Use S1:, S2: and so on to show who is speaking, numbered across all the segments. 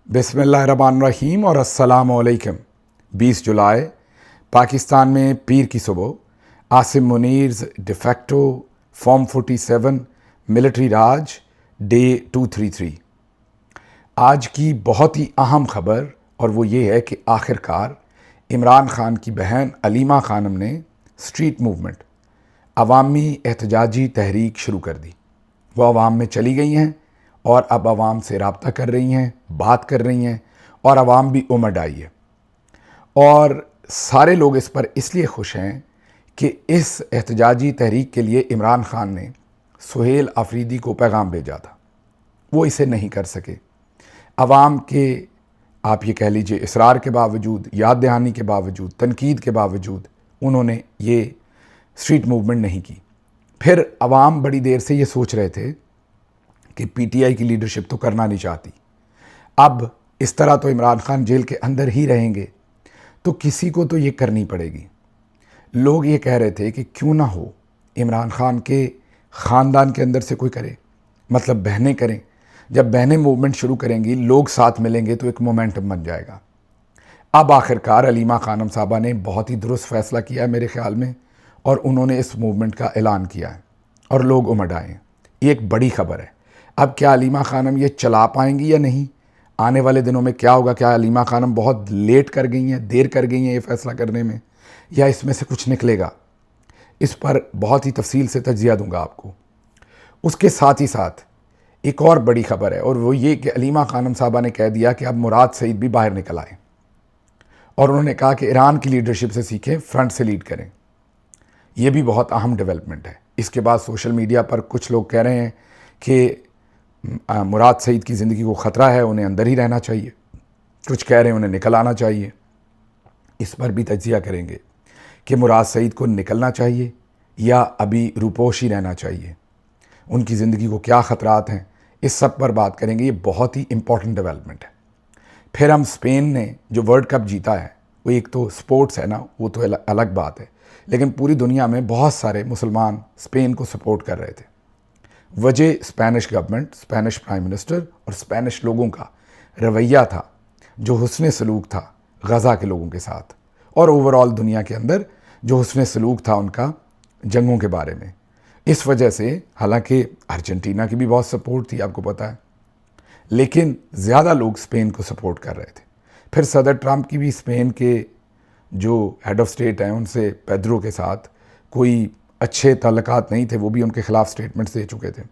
S1: बिस्मिल्लाहिर्रहमानिर्रहीम और अस्सलामुअलैकुम। 20 जुलाई पाकिस्तान में पीर की सुबह आसिम मुनीर्स डिफेक्टो फॉर्म 47 मिलिट्री राज डे 233। आज की बहुत ही अहम खबर और वो ये है कि आखिरकार इमरान खान की बहन अलीमा खानम ने स्ट्रीट मूवमेंट अवामी एहतजाजी तहरीक शुरू कर दी। वो अवाम में चली गई हैं और अब आवाम से रब्ता कर रही हैं, बात कर रही हैं और आवाम भी उमड़ आई है। और सारे लोग इस पर इसलिए खुश हैं कि इस एहतजाजी तहरीक के लिए इमरान खान ने सुहेल आफरीदी को पैगाम भेजा था, वो इसे नहीं कर सके। आवाम के आप ये कह लीजिए इसरार के बावजूद, याद दहानी के बावजूद, तनकीद के बावजूद उन्होंने ये स्ट्रीट मूवमेंट नहीं की। फिर आवाम बड़ी देर से ये सोच रहे थे कि पीटीआई की लीडरशिप तो करना नहीं चाहती, अब इस तरह तो इमरान खान जेल के अंदर ही रहेंगे, तो किसी को तो ये करनी पड़ेगी। लोग ये कह रहे थे कि क्यों ना हो इमरान खान के ख़ानदान के अंदर से कोई करे, मतलब बहनें करें। जब बहनें मूवमेंट शुरू करेंगी, लोग साथ मिलेंगे तो एक मोमेंटम बन जाएगा। अब आखिरकार अलीमा खानम साहबा ने बहुत ही दुरुस्त फ़ैसला किया है मेरे ख़्याल में, और उन्होंने इस मूवमेंट का ऐलान किया है और लोग उमड़ आए हैं। ये एक बड़ी खबर है। अब क्या अलीमा खानम ये चला पाएंगी या नहीं, आने वाले दिनों में क्या होगा? क्या अलीमा खानम बहुत लेट कर गई हैं, देर कर गई हैं ये फ़ैसला करने में, या इसमें से कुछ निकलेगा? इस पर बहुत ही तफसील से तज्जिया दूंगा आपको। उसके साथ ही साथ एक और बड़ी खबर है, और वो ये कि अलीमा खानम साहबा ने कह दिया कि अब मुराद सईद भी बाहर निकल आए, और उन्होंने कहा कि ईरान की लीडरशिप से सीखें, फ्रंट से लीड करें। ये भी बहुत अहम डेवलपमेंट है। इसके बाद सोशल मीडिया पर कुछ लोग कह रहे हैं कि मुराद सईद की ज़िंदगी को ख़तरा है, उन्हें अंदर ही रहना चाहिए। कुछ कह रहे हैं उन्हें निकल आना चाहिए। इस पर भी तज्जिया करेंगे कि मुराद सईद को निकलना चाहिए या अभी रूपोश ही रहना चाहिए, उनकी ज़िंदगी को क्या ख़तरात हैं, इस सब पर बात करेंगे। ये बहुत ही इम्पॉर्टेंट डेवलपमेंट है। फिर हम स्पेन ने जो वर्ल्ड कप जीता है, वो एक तो स्पोर्ट्स है ना, वो तो अलग बात है, लेकिन पूरी दुनिया में बहुत सारे मुसलमान स्पेन को सपोर्ट कर रहे थे। वजह Spanish government, Spanish prime minister और स्पेनिश लोगों का रवैया था, जो हुस्न सलूक था गज़ा के लोगों के साथ, और ओवरऑल दुनिया के अंदर जो हुस्न सलूक था उनका जंगों के बारे में। इस वजह से हालांकि अर्जेंटीना की भी बहुत सपोर्ट थी, आपको पता है, लेकिन ज़्यादा लोग स्पेन को सपोर्ट कर रहे थे। फिर सदर ट्रंप की भी स्पेन के जो हेड ऑफ स्टेट हैं उनसे, पेड्रो के साथ कोई अच्छे ताल्लुकात नहीं थे, वो भी उनके ख़िलाफ़ स्टेटमेंट्स दे चुके थे।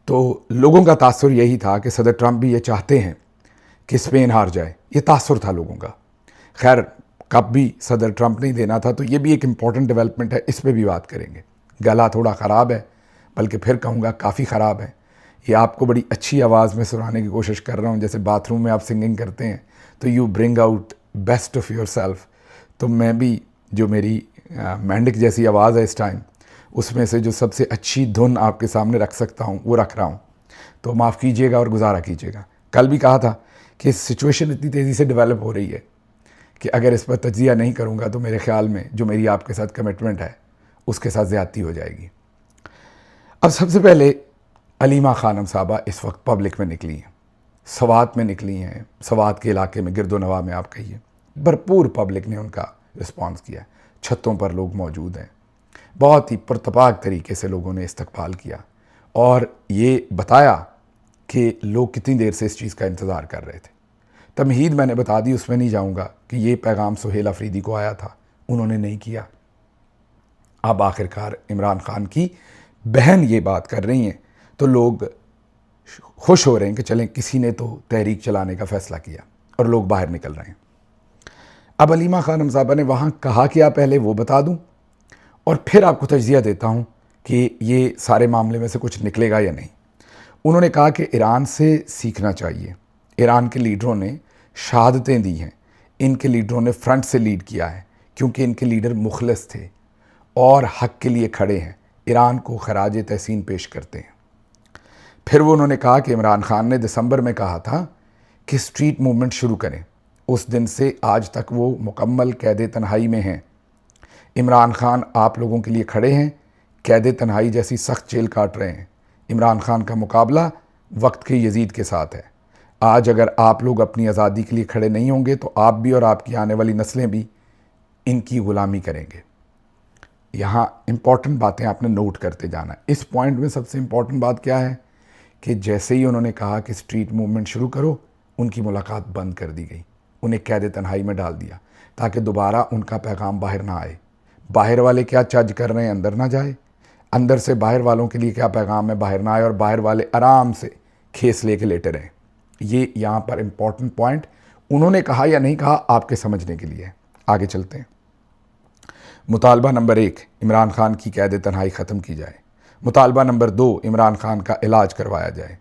S1: तो लोगों का तासुर यही था कि सदर ट्रंप भी ये चाहते हैं कि स्पेन हार जाए, ये तासुर था लोगों का। खैर, कप भी सदर ट्रंप नहीं देना था, तो ये भी एक इम्पॉर्टेंट डेवलपमेंट है, इस पर भी बात करेंगे। गला थोड़ा ख़राब है, बल्कि फिर कहूँगा काफ़ी ख़राब है। ये आपको बड़ी अच्छी आवाज़ में सुनाने की कोशिश कर रहा हूँ, जैसे बाथरूम में आप सिंगिंग करते हैं तो you bring out best of your self. तो मैं भी जो मेरी मेंढक जैसी आवाज़ है इस टाइम, उसमें से जो सबसे अच्छी धुन आपके सामने रख सकता हूँ वो रख रहा हूँ, तो माफ़ कीजिएगा और गुजारा कीजिएगा। कल भी कहा था कि सिचुएशन इतनी तेज़ी से डेवलप हो रही है कि अगर इस पर तज्जिया नहीं करूँगा तो मेरे ख़्याल में जो मेरी आपके साथ कमिटमेंट है उसके साथ ज़्यादती हो जाएगी। अब सबसे पहले अलीमा खानम साहबा इस वक्त पब्लिक में निकली हैं, सवात में निकली हैं। सवात के इलाके में, गिरदोनवा में आप कहिए, भरपूर पब्लिक ने उनका रिस्पॉन्स किया। छतों पर लोग मौजूद हैं, बहुत ही पुरतपाक तरीके से लोगों ने इस्तकबाल किया और ये बताया कि लोग कितनी देर से इस चीज़ का इंतज़ार कर रहे थे। तमहीद मैंने बता दी, उसमें नहीं जाऊँगा कि ये पैगाम सुहेल अफरीदी को आया था, उन्होंने नहीं किया। अब आखिरकार इमरान खान की बहन ये बात कर रही हैं तो लोग खुश हो रहे हैं कि चलें, किसी ने तो तहरीक चलाने का फ़ैसला किया, और लोग बाहर निकल रहे हैं। अब अलीमा खानम साहबा ने वहाँ कहा क्या, पहले वो बता दूँ और फिर आपको तज्जिया देता हूँ कि ये सारे मामले में से कुछ निकलेगा या नहीं। उन्होंने कहा कि ईरान से सीखना चाहिए। ईरान के लीडरों ने शहादतें दी हैं, इनके लीडरों ने फ्रंट से लीड किया है क्योंकि इनके लीडर मुखलिस थे और हक़ के लिए खड़े हैं, ईरान को खराज तहसीन पेश करते हैं। फिर वो उन्होंने कहा कि इमरान खान ने दिसंबर में कहा था कि स्ट्रीट मूवमेंट शुरू करें, उस दिन से आज तक वो मुकम्मल कैद तन्हाई में हैं। इमरान खान आप लोगों के लिए खड़े हैं, कैद तन्हाई जैसी सख्त जेल काट रहे हैं। इमरान खान का मुकाबला वक्त के यजीद के साथ है। आज अगर आप लोग अपनी आज़ादी के लिए खड़े नहीं होंगे तो आप भी और आपकी आने वाली नस्लें भी इनकी ग़ुलामी करेंगे। यहाँ इम्पॉर्टेंट बातें आपने नोट करते जाना है। इस पॉइंट में सबसे इम्पॉर्टेंट बात क्या है कि जैसे ही उन्होंने कहा कि स्ट्रीट मूवमेंट शुरू करो, उनकी मुलाकात बंद कर दी गई, उन्हें कैद तन्हाई में डाल दिया ताकि दोबारा उनका पैगाम बाहर ना आए। बाहर वाले क्या चज कर रहे हैं अंदर ना जाए, अंदर से बाहर वालों के लिए क्या पैगाम है बाहर ना आए, और बाहर वाले आराम से खेस लेके लेटे रहें। ये यहाँ पर इम्पॉर्टेंट पॉइंट उन्होंने कहा या नहीं कहा आपके समझने के लिए। आगे चलते हैं। मुतालबा नंबर 1, इमरान खान की कैद तन्हाई ख़त्म की जाए। मुतालबा नंबर 2, इमरान खान का इलाज करवाया जाए।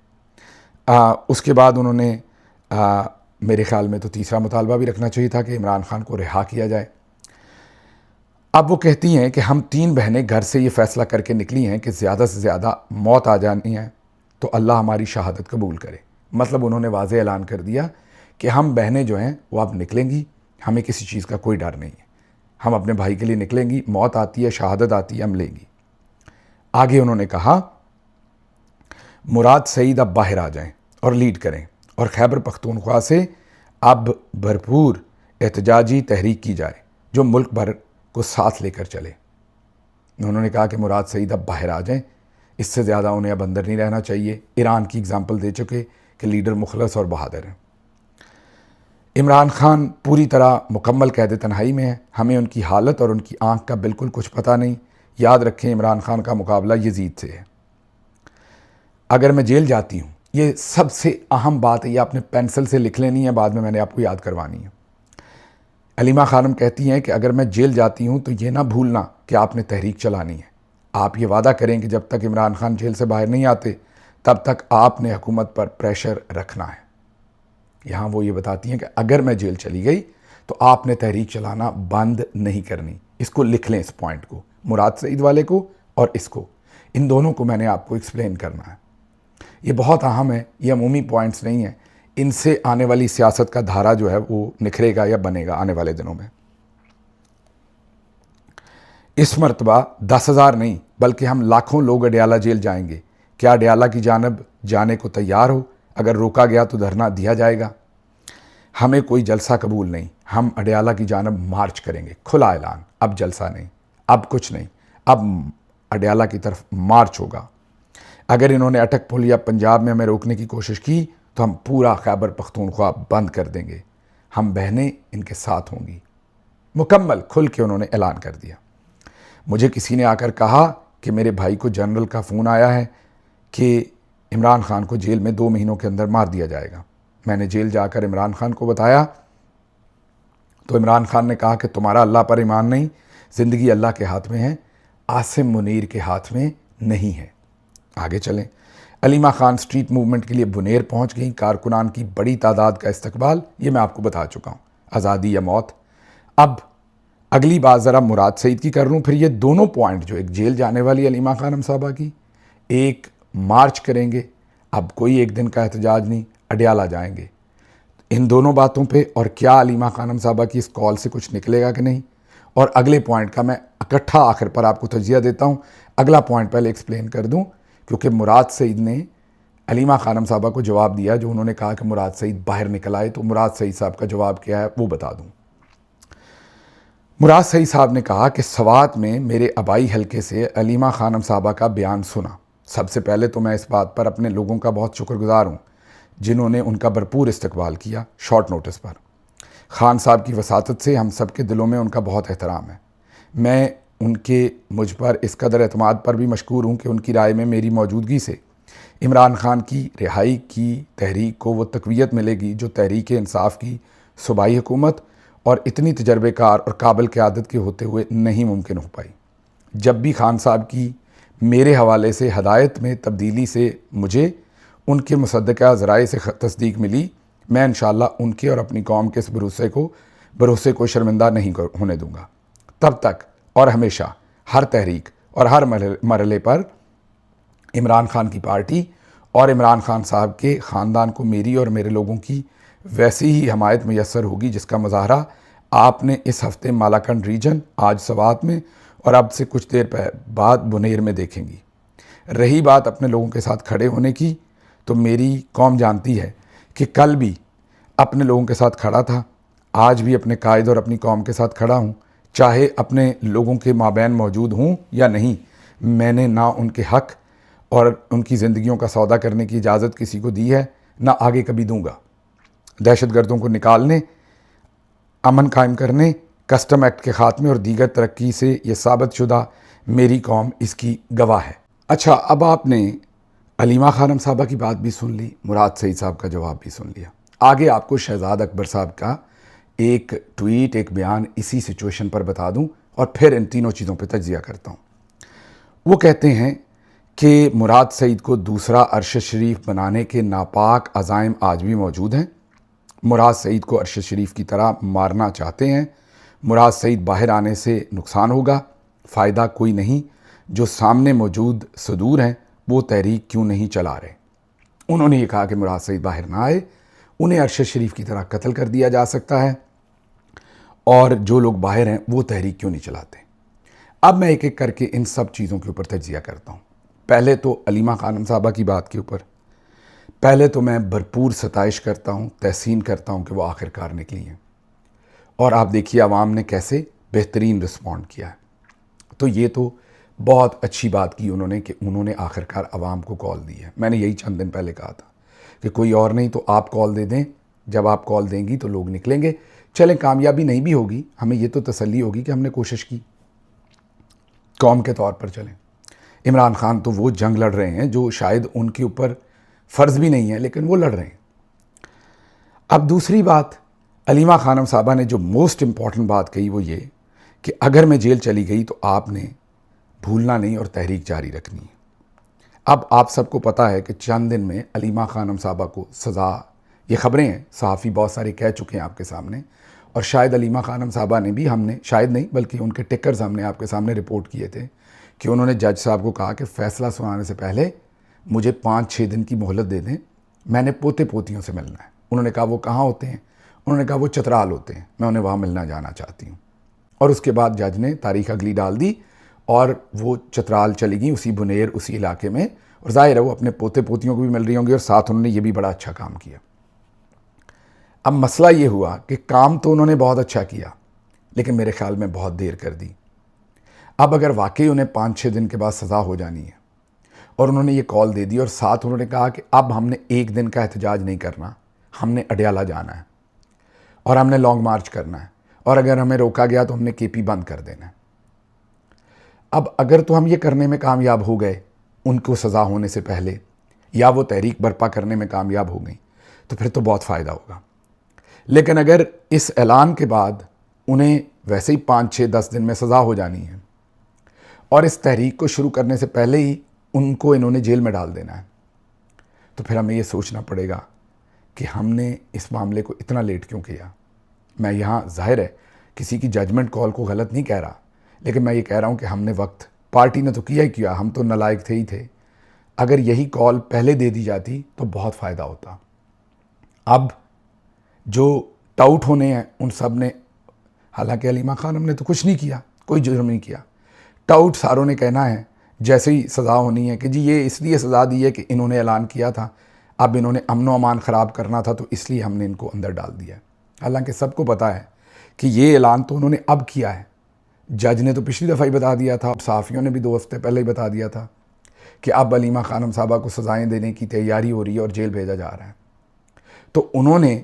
S1: उसके बाद उन्होंने मेरे ख़्याल में तो तीसरा मुतालबा भी रखना चाहिए था कि इमरान खान को रिहा किया जाए। अब वो कहती हैं कि हम 3 बहनें घर से ये फ़ैसला करके निकली हैं कि ज़्यादा से ज़्यादा मौत आ जानी है तो अल्लाह हमारी शहादत कबूल करे। मतलब उन्होंने वाज़े ऐलान कर दिया कि हम बहनें जो हैं वो अब निकलेंगी, हमें किसी चीज़ का कोई डर नहीं है, हम अपने भाई के लिए निकलेंगी, मौत आती है शहादत आती है हम लेंगी। आगे उन्होंने कहा मुराद सईद अब बाहर आ जाएं और लीड करें और खैबर पख्तूनख्वा से अब भरपूर एहतजाजी तहरीक की जाए जो मुल्क भर को साथ लेकर चले। उन्होंने कहा कि मुराद सईद अब बाहर आ जाएं, इससे ज़्यादा उन्हें अब अंदर नहीं रहना चाहिए। ईरान की एग्ज़ाम्पल दे चुके कि लीडर मुखलस और बहादुर हैं। इमरान खान पूरी तरह मुकम्मल कैद तन्हाई में है, हमें उनकी हालत और उनकी आंख का बिल्कुल कुछ पता नहीं। याद रखें इमरान खान का मुकाबला यजीद से है। अगर मैं जेल जाती हूँ, ये सबसे अहम बात है, ये आपने पेंसिल से लिख लेनी है, बाद में मैंने आपको याद करवानी है। अलीमा खानम कहती हैं कि अगर मैं जेल जाती हूँ तो ये ना भूलना कि आपने तहरीक चलानी है। आप ये वादा करें कि जब तक इमरान खान जेल से बाहर नहीं आते तब तक आपने हुकूमत पर प्रेशर रखना है। यहाँ वो ये बताती हैं कि अगर मैं जेल चली गई तो आपने तहरीक चलाना बंद नहीं करनी। इसको लिख लें, इस पॉइंट को, मुराद सईद वाले को और इसको, इन दोनों को मैंने आपको एक्सप्लेन करना है। ये बहुत अहम है, ये अमूमी पॉइंट्स नहीं है, इनसे आने वाली सियासत का धारा जो है वो निखरेगा या बनेगा आने वाले दिनों में। इस मरतबा 10,000 नहीं बल्कि हम लाखों लोग अडयाला जेल जाएंगे। क्या अडयाला की जानब जाने को तैयार हो? अगर रोका गया तो धरना दिया जाएगा। हमें कोई जलसा कबूल नहीं, हम अडयाला की जानब मार्च करेंगे। खुला ऐलान, अब जलसा नहीं, अब कुछ नहीं, अब अडयाला की तरफ मार्च होगा। अगर इन्होंने अटक पुल या पंजाब में हमें रोकने की कोशिश की तो हम पूरा खैबर पख्तूनख्वा बंद कर देंगे। हम बहनें इनके साथ होंगी। मुकम्मल खुल के उन्होंने ऐलान कर दिया। मुझे किसी ने आकर कहा कि मेरे भाई को जनरल का फ़ोन आया है कि इमरान खान को जेल में 2 महीनों के अंदर मार दिया जाएगा। मैंने जेल जाकर इमरान खान को बताया तो इमरान खान ने कहा कि तुम्हारा अल्लाह पर ईमान नहीं, ज़िंदगी अल्लाह के हाथ में है, आसिम मुनीर के हाथ में नहीं है। आगे चलें। अलीमा खान स्ट्रीट मूवमेंट के लिए बुनेर पहुंच गई। कारकुनान की बड़ी तादाद का इस्तकबाल, ये मैं आपको बता चुका हूँ, आज़ादी या मौत। अब अगली बात ज़रा मुराद सईद की कर लूँ, फिर ये दोनों पॉइंट जो एक जेल जाने वाली अलीमा खानम साहबा की, एक मार्च करेंगे, अब कोई एक दिन का एहतजाज नहीं, अडयाला जाएंगे। इन दोनों बातों पे और क्या अलीमा खानम साहबा की इस कॉल से कुछ निकलेगा कि नहीं, और अगले पॉइंट का मैं इकट्ठा आखिर पर आपको तजिया देता हूँ। अगला पॉइंट पहले एक्सप्लेन कर दूँ, क्योंकि मुराद सईद ने अलीमा खानम साहबा को जवाब दिया जो उन्होंने कहा कि मुराद सईद बाहर निकल आए, तो मुराद सईद साहब का जवाब क्या है वो बता दूँ। मुराद सईद साहब ने कहा कि सवात में मेरे आबाई हलके से अलीमा खानम साहबा का बयान सुना। सबसे पहले तो मैं इस बात पर अपने लोगों का बहुत शुक्रगुजार हूँ जिन्होंने उनका भरपूर इस्तकबाल किया शॉर्ट नोटिस पर। खान साहब की वसातत से हम सब के दिलों में उनका बहुत एहतराम है। मैं उनके मुझ पर इस कदर एतमाद पर भी मशकूर हूँ कि उनकी राय में मेरी मौजूदगी से इमरान खान की रिहाई की तहरीक को वो तक़वियत मिलेगी जो तहरीक इंसाफ की सूबाई हुकूमत और इतनी तजर्बेकार और काबिल क़यादत के होते हुए नहीं मुमकिन हो पाई। जब भी खान साहब की मेरे हवाले से हदायत में तब्दीली से मुझे उनके मुसद्दक़ा ज़राए से तस्दीक मिली, मैं इंशाअल्लाह उनके और अपनी कौम के इस भरोसे को शर्मिंदा नहीं होने दूँगा। तब तक और हमेशा हर तहरीक और हर मरहले पर इमरान खान की पार्टी और इमरान खान साहब के ख़ानदान को मेरी और मेरे लोगों की वैसी ही हमायत मैसर होगी जिसका मुजाहरा आपने इस हफ्ते मालाकंड रीजन, आज सवात में और अब से कुछ देर बाद बुनेर में देखेंगी। रही बात अपने लोगों के साथ खड़े होने की, तो मेरी कौम जानती है कि कल भी अपने लोगों के साथ खड़ा था, आज भी अपने कायद और अपनी कौम के साथ खड़ा हूँ, चाहे अपने लोगों के माबैन मौजूद हूँ या नहीं। मैंने ना उनके हक़ और उनकी ज़िंदगियों का सौदा करने की इजाज़त किसी को दी है, ना आगे कभी दूंगा। दहशतगर्दों को निकालने, अमन कायम करने, कस्टम एक्ट के ख़ात्मे और दीगर तरक्की से ये साबित शुदा मेरी कौम इसकी गवाह है। अच्छा, अब आपने अलीमा खानम साहबा की बात भी सुन ली, मुराद सईद साहब का जवाब भी सुन लिया। आगे आपको शहजाद अकबर साहब का एक ट्वीट, एक बयान इसी सिचुएशन पर बता दूं और फिर इन तीनों चीज़ों पर तज्जिया करता हूँ। वो कहते हैं कि मुराद सईद को दूसरा अरश शरीफ बनाने के नापाक अज़ाइम आज भी मौजूद हैं। मुराद सईद को अरश शरीफ की तरह मारना चाहते हैं। मुराद सईद बाहर आने से नुकसान होगा, फ़ायदा कोई नहीं। जो सामने मौजूद सदूर हैं वो तहरीक क्यों नहीं चला रहे। उन्होंने ये कहा कि मुराद सईद बाहर ना आए, उन्हें अरश शरीफ की तरह कत्ल कर दिया जा सकता है, और जो लोग बाहर हैं वो तहरीक क्यों नहीं चलाते। अब मैं एक एक करके इन सब चीज़ों के ऊपर तज्जिया करता हूँ। पहले तो अलीमा खानम साहबा की बात के ऊपर पहले तो मैं भरपूर सताइश करता हूँ, तहसीन करता हूँ कि वो आखिरकार निकली हैं, और आप देखिए आवाम ने कैसे बेहतरीन रिस्पॉन्ड किया है। तो ये तो बहुत अच्छी बात की उन्होंने कि उन्होंने आखिरकार आवाम को कॉल दी है। मैंने यही चंद दिन पहले कहा था कि कोई और नहीं तो आप कॉल दे दें, जब आप कॉल देंगी तो लोग निकलेंगे। चलें, कामयाबी नहीं भी होगी, हमें ये तो तसल्ली होगी कि हमने कोशिश की, कौम के तौर पर चलें। इमरान खान तो वो जंग लड़ रहे हैं जो शायद उनके ऊपर फ़र्ज़ भी नहीं है, लेकिन वो लड़ रहे हैं। अब दूसरी बात, अलीमा खानम साहबा ने जो मोस्ट इम्पॉर्टेंट बात कही वो ये कि अगर मैं जेल चली गई तो आपने भूलना नहीं और तहरीक जारी रखनी है। अब आप सबको पता है कि चंद दिन में अलीमा खानम साहबा को सज़ा, ये ख़बरें हैं, सहाफ़ी बहुत सारे कह चुके हैं आपके सामने, और शायद अलीमा खानम साहबा ने भी, हमने शायद नहीं बल्कि उनके टिकर्स हमने आपके सामने रिपोर्ट किए थे कि उन्होंने जज साहब को कहा कि फ़ैसला सुनाने से पहले मुझे 5-6 दिन की मोहलत दे दें, मैंने पोते पोतियों से मिलना है। उन्होंने कहा वो कहाँ होते हैं? उन्होंने कहा वो चतराल होते हैं, मैं उन्हें वहाँ मिलना जाना चाहती हूँ। और उसके बाद जज ने तारीख अगली डाल दी और वो चतराल चली गई, उसी बुनेर, उसी इलाके में, और ज़ाहिर है वो अपने पोते पोतियों को भी मिल रही होंगी, और साथ उन्होंने ये भी बड़ा अच्छा काम किया। अब मसला ये हुआ कि काम तो उन्होंने बहुत अच्छा किया, लेकिन मेरे ख्याल में बहुत देर कर दी। अब अगर वाकई उन्हें 5-6 दिन के बाद सज़ा हो जानी है और उन्होंने ये कॉल दे दी और साथ उन्होंने कहा कि अब हमने एक दिन का एहतजाज नहीं करना, हमने अडयाला जाना है और हमने लॉन्ग मार्च करना है, और अगर हमें रोका गया तो हमने केपी बंद कर देना है। अब अगर तो हम ये करने में कामयाब हो गए उनको सज़ा होने से पहले, या वो तहरीक बर्पा करने में कामयाब हो गई, तो फिर तो बहुत फ़ायदा होगा। लेकिन अगर इस ऐलान के बाद उन्हें वैसे ही 5-6-10 दिन में सज़ा हो जानी है और इस तहरीक को शुरू करने से पहले ही उनको इन्होंने जेल में डाल देना है, तो फिर हमें ये सोचना पड़ेगा कि हमने इस मामले को इतना लेट क्यों किया। मैं यहाँ ज़ाहिर है किसी की जजमेंट कॉल को गलत नहीं कह रहा, लेकिन मैं ये कह रहा हूँ कि हमने वक्त, पार्टी ने तो किया ही किया, हम तो नालायक थे ही थे। अगर यही कॉल पहले दे दी जाती तो बहुत फ़ायदा होता। अब जो टाउट होने हैं उन सब ने, हालांकि अलीमा खानम ने तो कुछ नहीं किया, कोई जुर्म नहीं किया, टाउट सारों ने कहना है जैसे ही सज़ा होनी है कि जी ये इसलिए सज़ा दी है कि इन्होंने ऐलान किया था, अब इन्होंने अमन व अमान ख़राब करना था तो इसलिए हमने इनको अंदर डाल दिया। हालांकि सबको पता है कि ये ऐलान तो उन्होंने अब किया है। जज ने तो पिछली दफ़ा ही बता दिया था, सहाफ़ियों ने भी 2 हफ्ते पहले ही बता दिया था कि अब अलीमा खानम साहबा को सज़ाएँ देने की तैयारी हो रही है और जेल भेजा जा रहा है। तो उन्होंने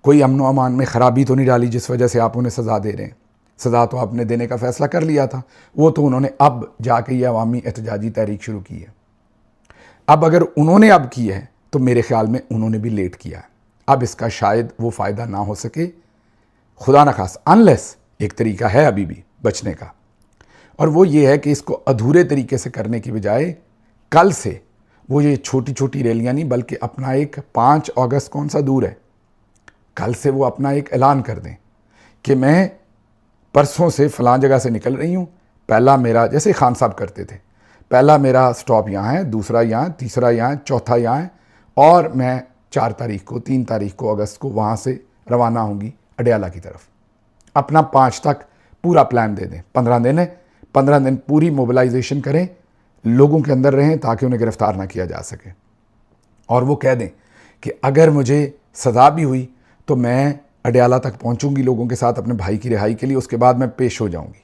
S1: कोई अमन व अमान में ख़राबी तो नहीं डाली जिस वजह से आप उन्हें सज़ा दे रहे हैं। सज़ा तो आपने देने का फ़ैसला कर लिया था, वो तो उन्होंने अब जाके ये अवामी एहतजाजी तहरीक शुरू की है। अब अगर उन्होंने अब की है तो मेरे ख़्याल में उन्होंने भी लेट किया है। अब इसका शायद वो फ़ायदा ना हो सके, खुदा न खास, अनलेस एक तरीका है अभी भी बचने का, और वो ये है कि इसको अधूरे तरीके से करने की बजाय कल से वो ये छोटी छोटी रैलियाँ नहीं, बल्कि अपना एक 5 अगस्त कौन सा दूर है, कल से वो अपना एक ऐलान कर दें कि मैं परसों से फ़लाँ जगह से निकल रही हूँ, पहला मेरा, जैसे खान साहब करते थे, पहला मेरा स्टॉप यहाँ है, दूसरा यहाँ, तीसरा यहाँ, चौथा यहाँ है, और मैं 4 तारीख को, 3 तारीख को अगस्त को वहाँ से रवाना होंगी अडयाला की तरफ। अपना 5 तक पूरा प्लान दे दें। 15 दिन है, 15 दिन पूरी मोबिलाइजेशन करें, लोगों के अंदर रहें ताकि उन्हें गिरफ़्तार ना किया जा सके, और वो कह दें कि अगर मुझे सज़ा भी हुई तो मैं अडयाला तक पहुंचूंगी लोगों के साथ अपने भाई की रिहाई के लिए, उसके बाद मैं पेश हो जाऊंगी,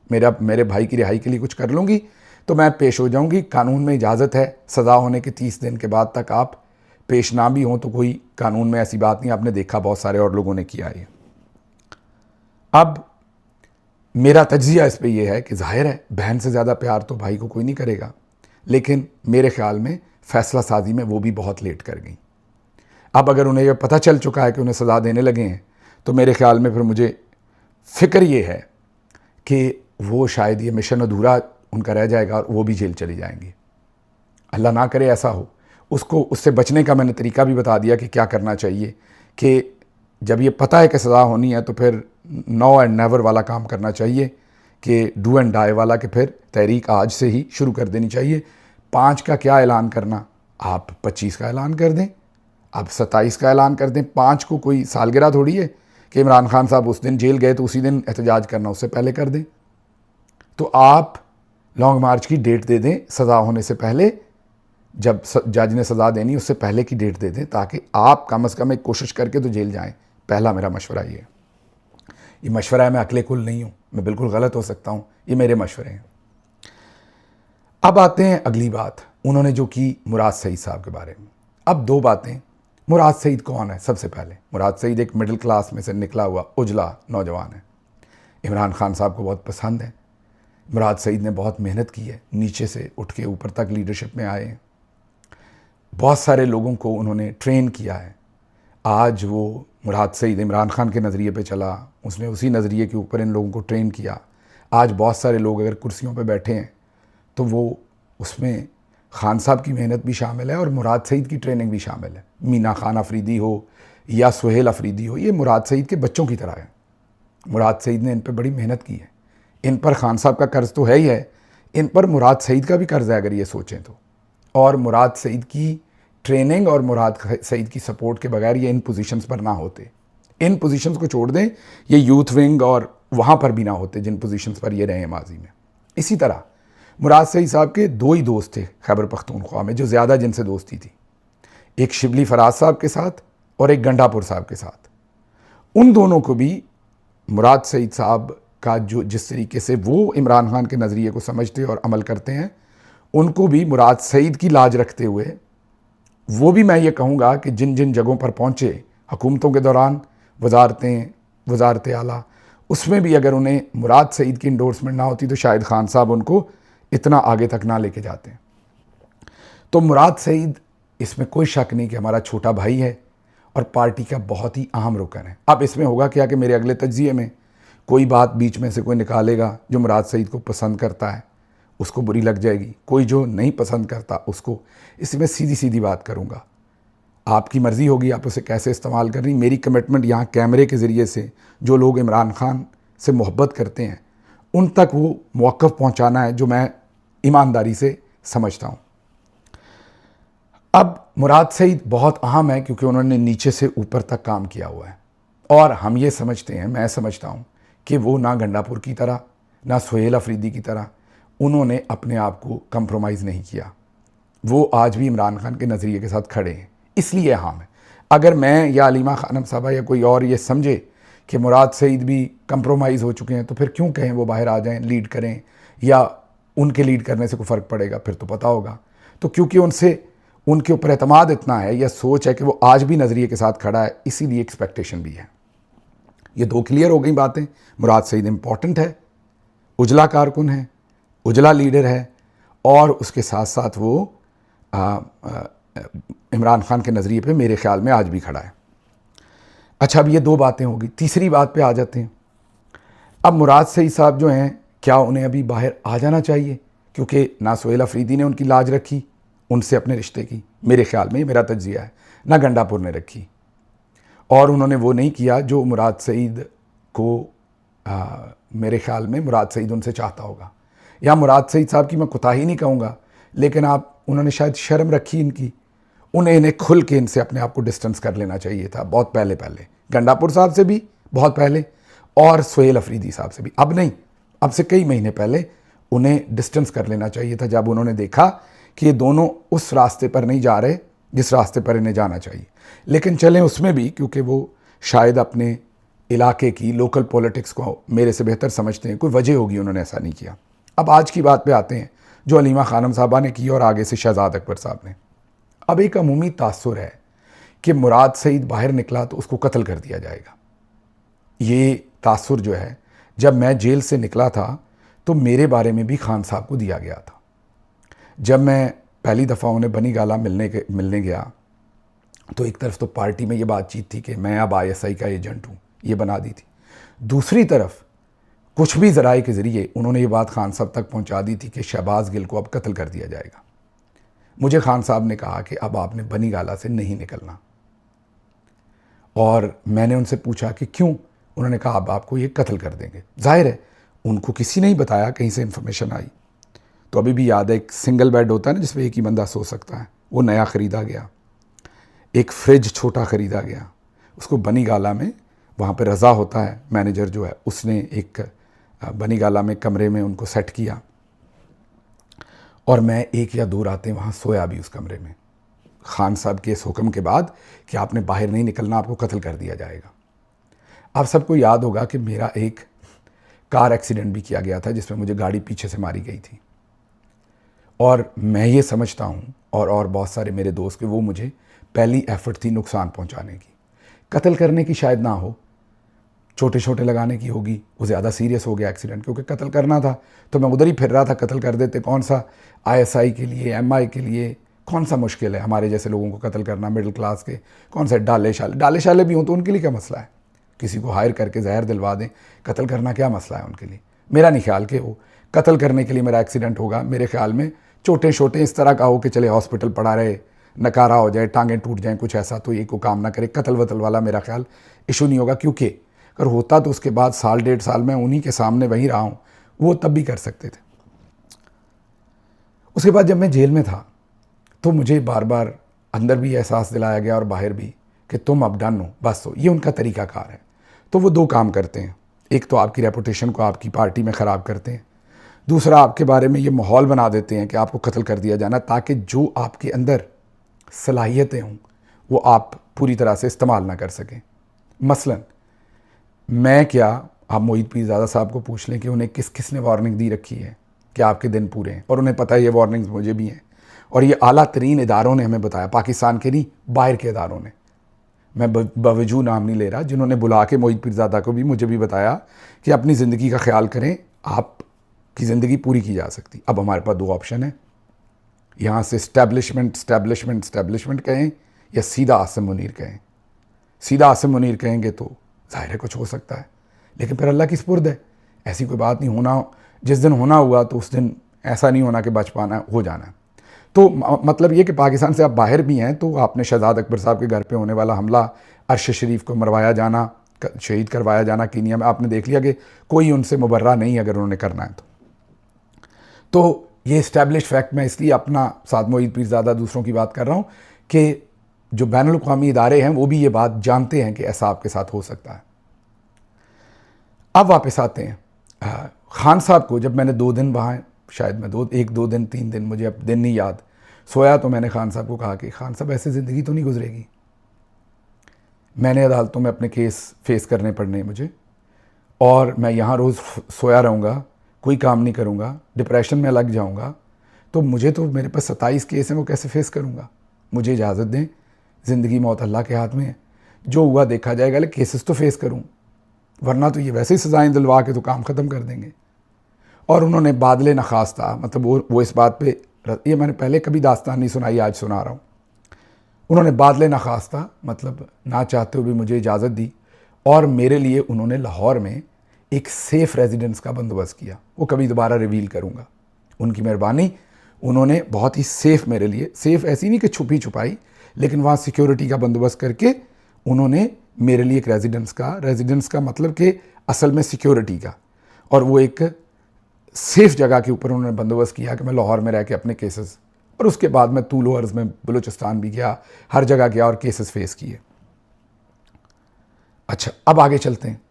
S1: मेरे भाई की रिहाई के लिए कुछ कर लूँगी तो मैं पेश हो जाऊंगी। कानून में इजाज़त है सज़ा होने के 30 दिन के बाद तक आप पेश ना भी हों तो कोई कानून में ऐसी बात नहीं, आपने देखा बहुत सारे और लोगों ने किया है। अब मेरा तज्जिया इस पे ये है कि जाहिर है बहन से ज़्यादा प्यार तो भाई को कोई नहीं करेगा, लेकिन मेरे ख्याल में फ़ैसला साजी में वो भी बहुत लेट कर गई। अब अगर उन्हें यह पता चल चुका है कि उन्हें सज़ा देने लगे हैं तो मेरे ख्याल में फिर मुझे फ़िक्र ये है कि वो शायद ये मिशन अधूरा उनका रह जाएगा और वो भी जेल चली जाएंगी। अल्लाह ना करे ऐसा हो। उससे बचने का मैंने तरीका भी बता दिया कि क्या करना चाहिए, कि जब ये पता है कि सज़ा होनी है तो फिर नो एंड नेवर वाला काम करना चाहिए, कि डू एंड डाई वाला, कि फिर तहरीक आज से ही शुरू कर देनी चाहिए। 5 का क्या ऐलान करना, आप 25 का ऐलान कर दें, आप 27 का ऐलान कर दें। 5 को कोई सालगिरह थोड़ी है कि इमरान खान साहब उस दिन जेल गए तो उसी दिन एहतजाज करना, उससे पहले कर दें। तो आप लॉन्ग मार्च की डेट दे दें सज़ा होने से पहले, जब जज ने सज़ा देनी उससे पहले की डेट दे दें, ताकि आप कम से कम एक कोशिश करके तो जेल जाएं। पहला मेरा मशवरा ये मशवरा है, मैं अकले कुल नहीं हूँ, मैं बिल्कुल गलत हो सकता हूँ, ये मेरे मशवरे हैं। अब आते हैं अगली बात, उन्होंने जो की मुराद सईद साहब के बारे में। अब 2 बातें। मुराद सईद कौन है? सबसे पहले मुराद सईद एक मिडिल क्लास में से निकला हुआ उजला नौजवान है। इमरान खान साहब को बहुत पसंद है। मुराद सईद ने बहुत मेहनत की है, नीचे से उठ के ऊपर तक लीडरशिप में आए हैं। बहुत सारे लोगों को उन्होंने ट्रेन किया है। आज वो मुराद सईद इमरान खान के नज़रिए पे चला, उसने उसी नज़रिए के ऊपर इन लोगों को ट्रेन किया। आज बहुत सारे लोग अगर कुर्सियों पे बैठे हैं तो वो उसमें खान साहब की मेहनत भी शामिल है और मुराद सईद की ट्रेनिंग भी शामिल है। मीना खान अफरीदी हो या सुहेल अफरीदी हो, ये मुराद सईद के बच्चों की तरह है। मुराद सईद ने इन पर बड़ी मेहनत की है। इन पर खान साहब का कर्ज़ तो है ही है, इन पर मुराद सईद का भी कर्ज़ है अगर ये सोचें तो। और मुराद सईद की ट्रेनिंग और मुराद सईद की सपोर्ट के बगैर ये इन पोजीशंस पर ना होते। इन पोजीशंस को छोड़ दें, ये यूथ विंग और वहाँ पर भी ना होते जिन पोजीशंस पर ये रहे हैं माजी में। इसी तरह मुराद सईद साहब के 2 ही दोस्त थे खैबर पख्तूनख्वा में जो ज़्यादा जिनसे दोस्ती थी, एक शिबली फराज साहब के साथ और एक गंडापुर साहब के साथ। उन दोनों को भी मुराद सईद साहब का जो जिस तरीके से वो इमरान खान के नज़रिए को समझते और अमल करते हैं, उनको भी मुराद सईद की लाज रखते हुए वो भी मैं ये कहूँगा कि जिन जिन जगहों पर पहुँचे हुकूमतों के दौरान, वजारत आला, उसमें भी अगर उन्हें मुराद सईद की इंडोर्समेंट ना होती तो शायद खान साहब उनको इतना आगे तक ना लेके जाते। तो मुराद सईद, इसमें कोई शक नहीं कि हमारा छोटा भाई है और पार्टी का बहुत ही अहम रुकन है। अब इसमें होगा क्या कि मेरे अगले तज्जिए में कोई बात बीच में से कोई निकालेगा जो मुराद सईद को पसंद करता है उसको बुरी लग जाएगी, कोई जो नहीं पसंद करता उसको। इसमें सीधी सीधी बात करूँगा, आपकी मर्ज़ी होगी आप उसे कैसे इस्तेमाल कर रही। मेरी कमिटमेंट यहाँ कैमरे के ज़रिए से जो लोग इमरान खान से मोहब्बत करते हैं उन तक वो मौक़िफ़ पहुँचाना है जो मैं ईमानदारी से समझता हूँ। अब मुराद सईद बहुत अहम है क्योंकि उन्होंने नीचे से ऊपर तक काम किया हुआ है और हम ये समझते हैं, मैं समझता हूँ कि वो ना गंडापुर की तरह ना सुहेल अफरीदी की तरह उन्होंने अपने आप को कंप्रोमाइज़ नहीं किया। वो आज भी इमरान खान के नज़रिए के साथ खड़े हैं, इसलिए अहम है। अगर मैं या अलीमा खानम साहबा या कोई और ये समझे कि मुराद सईद भी कंप्रोमाइज़ हो चुके हैं तो फिर क्यों कहें वो बाहर आ जाएं, लीड करें, या उनके लीड करने से कोई फ़र्क पड़ेगा, फिर तो पता होगा। तो क्योंकि उनके ऊपर एतमाद इतना है या सोच है कि वो आज भी नज़रिए के साथ खड़ा है, इसीलिए एक्सपेक्टेशन भी है। ये 2 क्लियर हो गई बातें। मुराद सईद इम्पॉर्टेंट है, उजला कारकुन है, उजला लीडर है और उसके साथ साथ वो इमरान खान के नज़रिए पे मेरे ख़्याल में आज भी खड़ा है। अच्छा, अब ये 2 बातें होगी, तीसरी बात पे आ जाते हैं। अब मुराद सईद साहब जो हैं, क्या उन्हें अभी बाहर आ जाना चाहिए? क्योंकि ना सुहेल अफरीदी ने उनकी लाज रखी उनसे अपने रिश्ते की, मेरे ख़्याल में, मेरा तज्जिया है, ना गंडापुर ने रखी, और उन्होंने वो नहीं किया जो मुराद सईद को मेरे ख़्याल में मुराद सईद उनसे चाहता होगा। या मुराद सईद साहब की मैं कोताही नहीं कहूँगा, लेकिन उन्होंने शायद शर्म रखी इनकी, इन्हें खुल के इनसे अपने आप को डिस्टेंस कर लेना चाहिए था बहुत पहले गंडापुर साहब से भी बहुत पहले और सुहेल अफरीदी साहब से भी। अब नहीं, अब से कई महीने पहले उन्हें डिस्टेंस कर लेना चाहिए था जब उन्होंने देखा कि ये दोनों उस रास्ते पर नहीं जा रहे जिस रास्ते पर इन्हें जाना चाहिए। लेकिन चलें उसमें भी, क्योंकि वो शायद अपने इलाके की लोकल पॉलिटिक्स को मेरे से बेहतर समझते हैं, कोई वजह होगी उन्होंने ऐसा नहीं किया। अब आज की बात पे आते हैं जो अलीमा खानम साहबा ने की और आगे से शहजाद अकबर साहब ने। अब एक अमूमी तासुर है कि मुराद सईद बाहर निकला तो उसको कत्ल कर दिया जाएगा। ये तासुर जो है, जब मैं जेल से निकला था तो मेरे बारे में भी खान साहब को दिया गया था। जब मैं पहली दफ़ा उन्हें बनी गाला मिलने गया तो एक तरफ तो पार्टी में ये बातचीत थी कि मैं अब ISI का एजेंट हूँ, ये बना दी थी। दूसरी तरफ कुछ भी ज़राए के ज़रिए उन्होंने ये बात खान साहब तक पहुँचा दी थी कि शहबाज गिल को अब कत्ल कर दिया जाएगा। मुझे खान साहब ने कहा कि अब आपने बनी गाला से नहीं निकलना, और मैंने उनसे पूछा कि क्यों? उन्होंने कहा अब आपको ये कत्ल कर देंगे। जाहिर है उनको किसी ने ही बताया, कहीं से इन्फॉर्मेशन आई। तो अभी भी याद है, एक सिंगल बेड होता है ना जिसमें एक ही बंदा सो सकता है, वो नया ख़रीदा गया। एक फ्रिज छोटा ख़रीदा गया, उसको बनी गाला में, वहाँ पे रज़ा होता है मैनेजर जो है, उसने एक बनी गाला में कमरे में उनको सेट किया, और मैं 1 या 2 रातें वहाँ सोया भी उस कमरे में, खान साहब के इस हुक्म के बाद कि आपने बाहर नहीं निकलना, आपको कत्ल कर दिया जाएगा। आप सबको याद होगा कि मेरा एक कार एक्सीडेंट भी किया गया था जिसमें मुझे गाड़ी पीछे से मारी गई थी, और मैं ये समझता हूँ और बहुत सारे मेरे दोस्त कि वो मुझे पहली एफर्ट थी नुकसान पहुँचाने की। कत्ल करने की शायद ना हो, छोटे छोटे लगाने की होगी। वो ज़्यादा सीरियस हो गया एक्सीडेंट, क्योंकि कत्ल करना था तो मैं उधर ही फिर रहा था, कत्ल कर देते। कौन सा ISI के लिए, MI के लिए कौन सा मुश्किल है हमारे जैसे लोगों को कत्ल करना, मिडिल क्लास के। कौन सा डाले शाले भी हों तो उनके लिए क्या मसला है? किसी को हायर करके जहर दिलवा दें, कत्ल करना क्या मसला है उनके लिए? मेरा नहीं ख्याल कि वो कत्ल करने के लिए मेरा एक्सीडेंट होगा। मेरे ख्याल में छोटे छोटे इस तरह का हो कि चले हॉस्पिटल पड़ा रहे, नकारा हो जाए, टांगें टूट जाएं, कुछ ऐसा, तो ये को काम ना करे। कत्ल वतल वाला मेरा ख्याल इशू नहीं होगा, क्योंकि अगर होता तो उसके बाद 1.5 साल में उन्हीं के सामने वहीं रहा हूँ, वो तब भी कर सकते थे। उसके बाद जब मैं जेल में था तो मुझे बार बार अंदर भी एहसास दिलाया गया और बाहर भी कि तुम अब डन हो, बस हो। ये उनका तरीक़ाकार है। तो वो 2 काम करते हैं, एक तो आपकी रेपुटेशन को आपकी पार्टी में ख़राब करते हैं, दूसरा आपके बारे में ये माहौल बना देते हैं कि आपको कत्ल कर दिया जाना, ताकि जो आपके अंदर सलाहियतें हों वो आप पूरी तरह से इस्तेमाल ना कर सकें। मसलन मैं क्या, आप मोहित पीरज़ादा साहब को पूछ लें कि उन्हें किस किस ने वार्निंग दी रखी है कि आपके दिन पूरे हैं, और उन्हें पता है ये वार्निंग्स मुझे भी हैं, और ये आला तरीन इदारों ने हमें बताया, पाकिस्तान के नहीं बाहर के इदारों ने। मैं बावजूद नाम नहीं ले रहा, जिन्होंने बुला के मोहित पीरज़ादा को भी मुझे भी बताया कि अपनी ज़िंदगी का ख्याल करें, आपकी ज़िंदगी पूरी की जा सकती। अब हमारे पास 2 ऑप्शन है, यहाँ से स्टैब्लिशमेंट कहें या सीधा आसिम मुनीर कहें। सीधा आसिम मुनीर कहेंगे तो ज़ाहिर है कुछ हो सकता है, लेकिन फिर अल्लाह की सुपुर्द है, ऐसी कोई बात नहीं। होना जिस दिन होना हुआ तो उस दिन ऐसा नहीं होना कि बच पाना, हो जाना है। तो मतलब ये कि पाकिस्तान से आप बाहर भी हैं तो आपने शहजाद अकबर साहब के घर पे होने वाला हमला, अरश शरीफ को मरवाया जाना, शहीद करवाया जाना कीनिया में, आपने देख लिया कि कोई उनसे मुबर्रा नहीं अगर उन्होंने करना है तो ये इस्टेब्लिश फैक्ट। मैं इसलिए अपना साथ मोहित पीरज़ादा दूसरों की बात कर रहा हूँ कि जो बैनुल अक़वामी इदारे हैं वो भी ये बात जानते हैं कि ऐसा आपके साथ हो सकता है। अब वापस आते हैं खान साहब को। जब मैंने 2 दिन वहाँ, शायद मैं 1-2 दिन 3 दिन, मुझे अब दिन नहीं याद, सोया तो मैंने खान साहब को कहा कि खान साहब ऐसे ज़िंदगी तो नहीं गुजरेगी, मैंने अदालतों में अपने केस फेस करने पड़ने मुझे, और मैं यहाँ रोज़ सोया रहूँगा, कोई काम नहीं करूँगा, डिप्रेशन में लग जाऊँगा, तो मुझे तो मेरे पास 27 केस हैं, वो कैसे फेस करूँगा? मुझे इजाज़त दें, ज़िंदगी मौत अल्लाह के हाथ में है, जो हुआ देखा जाएगा, लेकिन केसेस तो फेस करूँ, वरना तो ये वैसे ही सज़ाएँ दिलवा के तो काम ख़त्म कर देंगे। और उन्होंने बादले नखास्ता, मतलब वो इस बात पे, ये मैंने पहले कभी दास्तान नहीं सुनाई, आज सुना रहा हूँ। उन्होंने बादले नखास्ता मतलब ना चाहते हुए भी मुझे इजाज़त दी, और मेरे लिए उन्होंने लाहौर में एक सेफ़ रेजिडेंस का बंदोबस्त किया। वो कभी दोबारा रिवील करूँगा, उनकी मेहरबानी। उन्होंने बहुत ही सेफ़ मेरे लिए, सेफ़ ऐसी नहीं कि छुपी छुपाई, लेकिन वहाँ सिक्योरिटी का बंदोबस्त करके उन्होंने मेरे लिए एक रेजिडेंस का मतलब कि असल में सिक्योरिटी का, और वो एक सेफ़ जगह के ऊपर उन्होंने बंदोबस्त किया कि मैं लाहौर में रह के अपने केसेस, और उसके बाद मैं तूल अर्ज़ में बलूचिस्तान भी गया, हर जगह गया और केसेस फेस किए। अच्छा, अब आगे चलते हैं।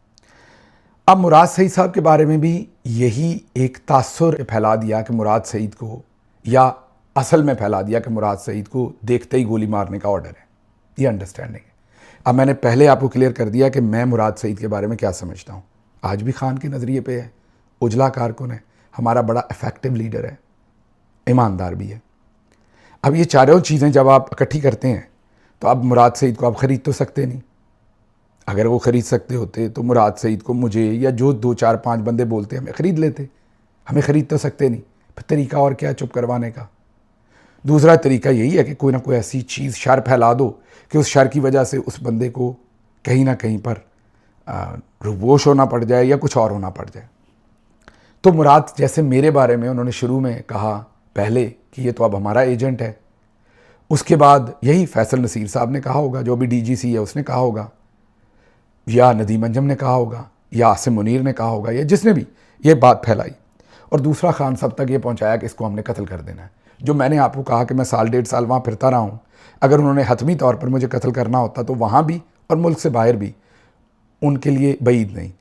S1: अब मुराद सईद साहब के बारे में भी यही एक तासुर फैला दिया कि मुराद सईद को या असल में फैला दिया कि मुराद सईद को देखते ही गोली मारने का ऑर्डर है। ये अंडरस्टैंडिंग है। अब मैंने पहले आपको क्लियर कर दिया कि मैं मुराद सईद के बारे में क्या समझता हूँ। आज भी खान के नज़रिए पे है, उजला कारकुन है, हमारा बड़ा इफेक्टिव लीडर है, ईमानदार भी है। अब ये चारों चीज़ें जब आप इकट्ठी करते हैं तो अब मुराद सईद को आप ख़रीद तो सकते नहीं। अगर वो ख़रीद सकते होते तो मुराद सईद को मुझे या जो 2 4 5 बंदे बोलते हमें ख़रीद लेते। हमें ख़रीद तो सकते नहीं, फिर तरीका और क्या चुप करवाने का। दूसरा तरीका यही है कि कोई ना कोई ऐसी चीज़ शर फैला दो कि उस शर की वजह से उस बंदे को कहीं ना कहीं पर रुबोश होना पड़ जाए या कुछ और होना पड़ जाए। तो मुराद जैसे मेरे बारे में उन्होंने शुरू में कहा पहले कि ये तो अब हमारा एजेंट है, उसके बाद यही फैसल नसीर साहब ने कहा होगा, जो भी डीजीसी है उसने कहा होगा, या नदीम अंजम ने कहा होगा, या आसिम मुनीर ने कहा होगा, या जिसने भी ये बात फैलाई। और दूसरा खान साहब तक ये पहुंचाया कि इसको हमने कत्ल कर देना है। जो मैंने आपको कहा कि मैं 1.5 साल वहाँ फिरता रहा हूँ, अगर उन्होंने हतमी तौर पर मुझे कत्ल करना होता तो वहाँ भी और मुल्क से बाहर भी उनके लिए बईद नहीं।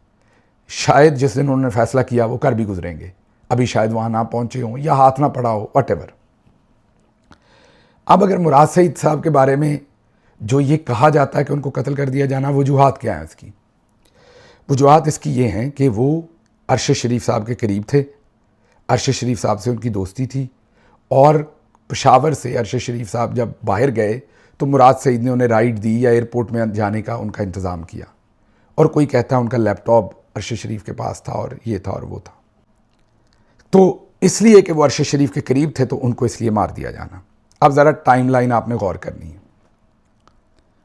S1: शायद जिस दिन उन्होंने फैसला किया वो कर भी गुजरेंगे, अभी शायद वहाँ ना पहुँचे हों या हाथ ना पड़ा हो, वट। अब अगर मुराद सईद साहब के बारे में जो ये कहा जाता है कि उनको कत्ल कर दिया जाना, वजूहात क्या है इसकी? वजूहात इसकी ये हैं कि वो अरशद शरीफ साहब के करीब थे, अरशद शरीफ साहब से उनकी दोस्ती थी, और पेशावर से अरशद शरीफ साहब जब बाहर गए तो मुराद सईद ने उन्हें राइड दी या एयरपोर्ट में जाने का उनका इंतज़ाम किया। और कोई कहता है उनका लैपटॉप अरशद शरीफ के पास था और ये था और वो था। तो इसलिए कि वो अरशद शरीफ के करीब थे तो उनको इसलिए मार दिया जाना। अब ज़रा टाइमलाइन आपने गौर करनी है।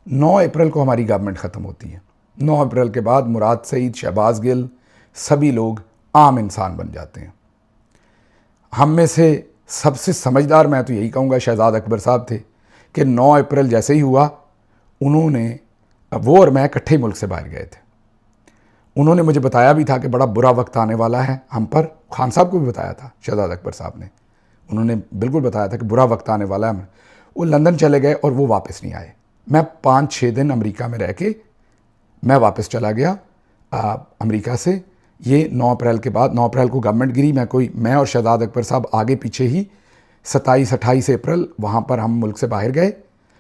S1: 9 अप्रैल को हमारी गवर्नमेंट ख़त्म होती है। 9 अप्रैल के बाद मुराद सईद, शहबाज गिल, सभी लोग आम इंसान बन जाते हैं। हम में से सबसे समझदार मैं तो यही कहूँगा शहजाद अकबर साहब थे कि 9 अप्रैल जैसे ही हुआ उन्होंने, वो और मैं इकट्ठे मुल्क से बाहर गए थे। उन्होंने मुझे बताया भी था कि बड़ा बुरा वक्त आने वाला है हम पर। खान साहब को भी बताया था शहजाद अकबर साहब ने, उन्होंने बिल्कुल बताया था कि बुरा वक्त आने वाला है। वो लंदन चले गए और वो वापस नहीं आए। मैं 5-6 दिन अमेरिका में रह के मैं वापस चला गया अमेरिका से। ये 9 अप्रैल के बाद, 9 अप्रैल को गवर्नमेंट गिरी, मैं और शहजाद अकबर साहब आगे पीछे ही 27-28 अप्रैल वहाँ पर हम मुल्क से बाहर गए।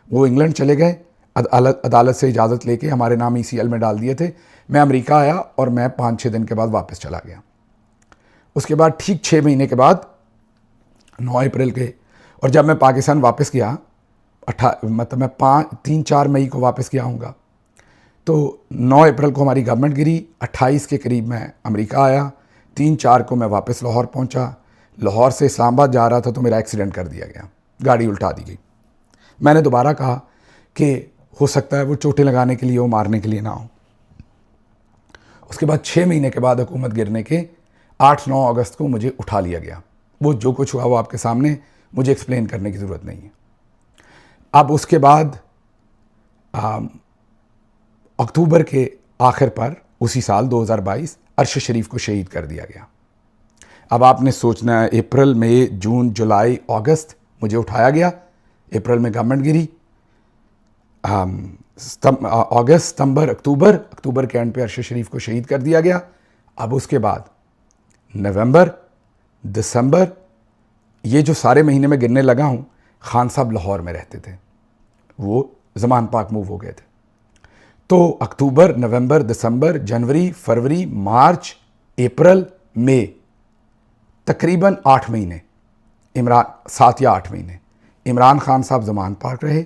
S1: वो इंग्लैंड चले गए, अदालत से इजाज़त लेके हमारे नाम ECL में डाल दिए थे। मैं अमेरिका आया और मैं 5-6 दिन के बाद वापस चला गया। उसके बाद ठीक 6 महीने के बाद 9 अप्रैल के, और जब मैं पाकिस्तान वापस गया मतलब मैं 3-4 मई को वापस गया हूँगा, तो 9 अप्रैल को हमारी गवर्नमेंट गिरी, 28 के करीब मैं अमेरिका आया, 3-4 को मैं वापस लाहौर पहुँचा। लाहौर से इस्लामाबाद जा रहा था तो मेरा एक्सीडेंट कर दिया गया, गाड़ी उल्टा दी गई। मैंने दोबारा कहा कि हो सकता है वो चोटें लगाने के लिए हो, मारने के लिए ना हो। उसके बाद 6 महीने के बाद हुकूमत गिरने के 8-9 अगस्त को मुझे उठा लिया गया। वो जो कुछ हुआ वो आपके सामने, मुझे एक्सप्लेन करने की ज़रूरत नहीं है। अब उसके बाद अक्टूबर के आखिर पर उसी साल 2022 अरशद शरीफ को शहीद कर दिया गया। अब आपने सोचना है अप्रैल, मई, जून, जुलाई, अगस्त मुझे उठाया गया। अप्रैल में गवर्नमेंट गिरी, अगस्त, सितंबर, अक्टूबर के एंड पे अरशद शरीफ को शहीद कर दिया गया। अब उसके बाद नवंबर, दिसंबर, ये जो सारे महीने में गिनने लगा हूँ, खान साहब लाहौर में रहते थे, वो ज़मान पाक मूव हो गए थे। तो अक्टूबर, नवंबर, दिसंबर, जनवरी, फरवरी, मार्च, अप्रैल, मई, तकरीबन 8 महीने 7 या 8 महीने इमरान खान साहब ज़मान पाक रहे।